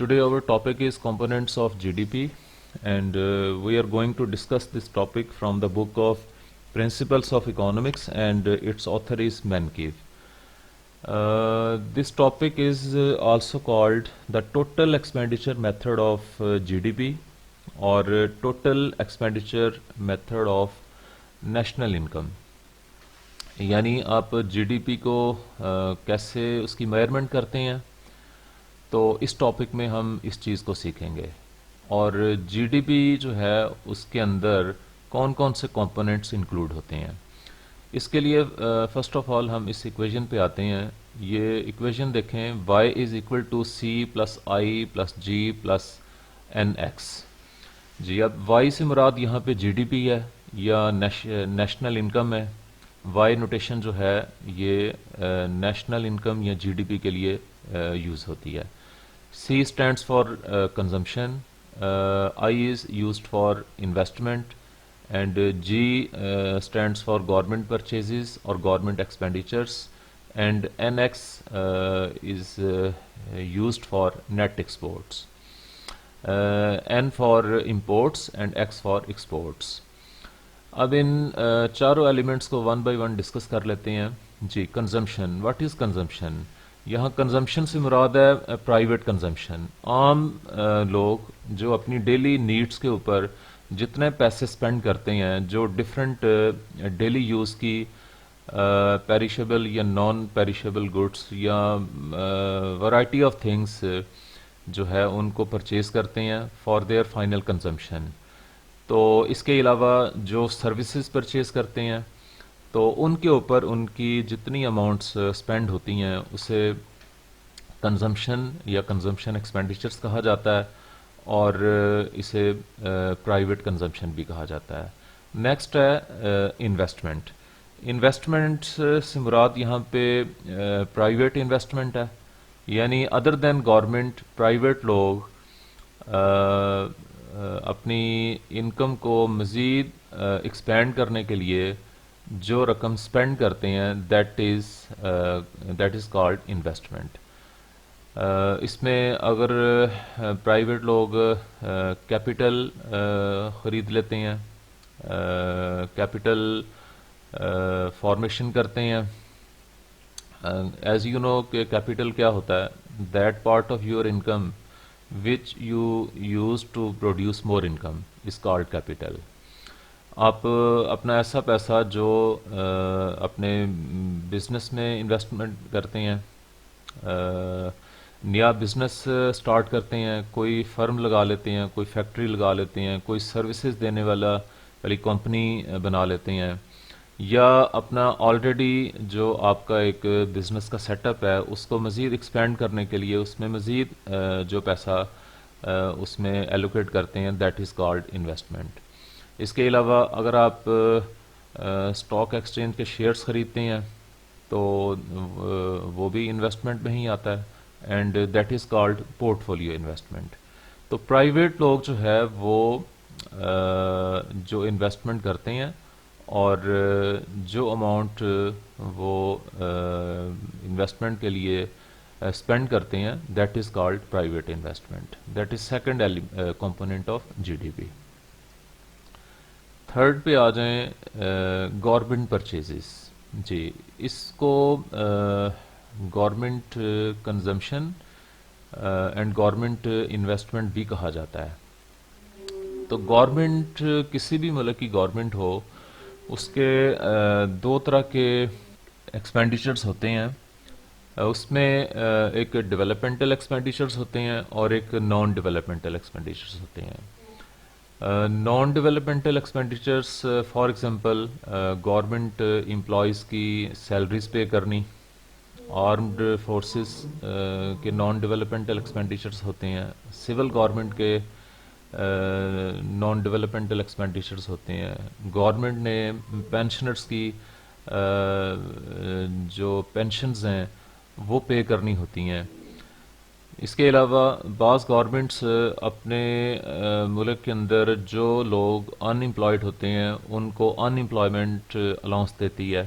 Today our topic is components of GDP, and we are going to discuss this topic from the book of Principles of Economics, and its author is Menkev. This topic is also called the total expenditure method of GDP, or total expenditure method of national income. یعنی آپ جی D پی کو کیسے اس کی measurement کرتے ہیں، تو اس topic میں ہم اس چیز کو سیکھیں گے. اور جی ڈی پی جو ہے اس کے اندر کون کون سے کمپوننٹس انکلوڈ ہوتے ہیں. اس کے لیے فرسٹ آف آل ہم اس ایکویژن پہ آتے ہیں. یہ ایکویژن دیکھیں، Y is equal to C plus I plus G plus N X. جی اب وائی سے مراد یہاں پہ جی ڈی پی ہے یا نیشنل انکم ہے. وائی نوٹیشن جو ہے یہ نیشنل انکم یا جی ڈی پی کے لیے یوز ہوتی ہے. C stands for consumption, I is used for investment, and G stands for government purchases اور government expenditures, and N X is used for net exports, N for imports and X for exports. اب ان چاروں elements کو one by one discuss کر لیتے ہیں. جی consumption, what is consumption? یہاں consumption سے مراد ہے پرائیویٹ کنزمپشن. عام لوگ جو اپنی ڈیلی نیڈس کے اوپر جتنے پیسے سپینڈ کرتے ہیں، جو ڈفرینٹ ڈیلی یوز کی پیریشیبل یا نان پیریشیبل گڈس یا ورائٹی آف تھنگس جو ہے ان کو پرچیز کرتے ہیں فار دیئر فائنل کنزمپشن. تو اس کے علاوہ جو سروسز پرچیز کرتے ہیں تو ان کے اوپر ان کی جتنی اماؤنٹس سپینڈ ہوتی ہیں اسے کنزمپشن یا کنزمپشن ایکسپینڈیچرس کہا جاتا ہے، اور اسے پرائیویٹ کنزمپشن بھی کہا جاتا ہے. نیکسٹ ہے انویسٹمنٹ. انویسٹمنٹ سے مراد یہاں پہ پرائیویٹ انویسٹمنٹ ہے، یعنی ادر دین گورنمنٹ پرائیویٹ لوگ اپنی انکم کو مزید ایکسپینڈ کرنے کے لیے جو رقم سپینڈ کرتے ہیں دیٹ از کالڈ انویسٹمنٹ. اس میں اگر پرائیویٹ لوگ کیپٹل خرید لیتے ہیں، کیپٹل فارمیشن کرتے ہیں. ایز یو نو کہ کیپٹل کیا ہوتا ہے؟ That part of your income which you use to produce more income is called capital. آپ اپنا ایسا پیسہ جو اپنے بزنس میں انویسٹمنٹ کرتے ہیں، نیا بزنس سٹارٹ کرتے ہیں، کوئی فرم لگا لیتے ہیں، کوئی فیکٹری لگا لیتے ہیں، کوئی سروسز دینے والی کمپنی بنا لیتے ہیں، یا اپنا آلریڈی جو آپ کا ایک بزنس کا سیٹ اپ ہے اس کو مزید ایکسپینڈ کرنے کے لیے اس میں مزید جو پیسہ اس میں ایلوکیٹ کرتے ہیں دیٹ از کالڈ انویسٹمنٹ. اس کے علاوہ اگر آپ اسٹاک ایکسچینج کے شیئرز خریدتے ہیں تو وہ بھی انویسٹمنٹ میں ہی آتا ہے، and that is called port folio investment. تو پرائیویٹ لوگ جو ہے وہ جو انویسٹمنٹ کرتے ہیں اور جو اماؤنٹ وہ انویسٹمنٹ کے لیے اسپینڈ کرتے ہیں that is called private investment. That is second component of G D P. Third پہ آ جائیں گورنمنٹ پرچیزز. جی اس کو government consumption and government investment بھی کہا جاتا ہے. تو گورنمنٹ کسی بھی ملک کی گورنمنٹ ہو اس کے دو طرح کے ایکسپینڈیچرز ہوتے ہیں. اس میں ایک ڈیولپمنٹل ایکسپینڈیچرز ہوتے ہیں اور ایک نان ڈیولپمنٹل ایکسپینڈیچرز ہوتے ہیں. Naan developmental expenditures for example government employees کی سیلریز پے کرنی، آرمڈ فورسز کے نان ڈیولپمنٹل ایکسپینڈیچرز ہوتے ہیں، سول گورنمنٹ کے نان ڈیولپمنٹل ایکسپینڈیچرز ہوتے ہیں. گورنمنٹ نے پینشنرز کی جو پینشنز ہیں وہ پے کرنی ہوتی ہیں. اس کے علاوہ بعض گورنمنٹس اپنے ملک کے اندر جو لوگ ان امپلائڈ ہوتے ہیں ان کو ان امپلائمنٹ الاؤنس دیتی ہے.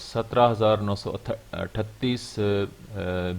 17,938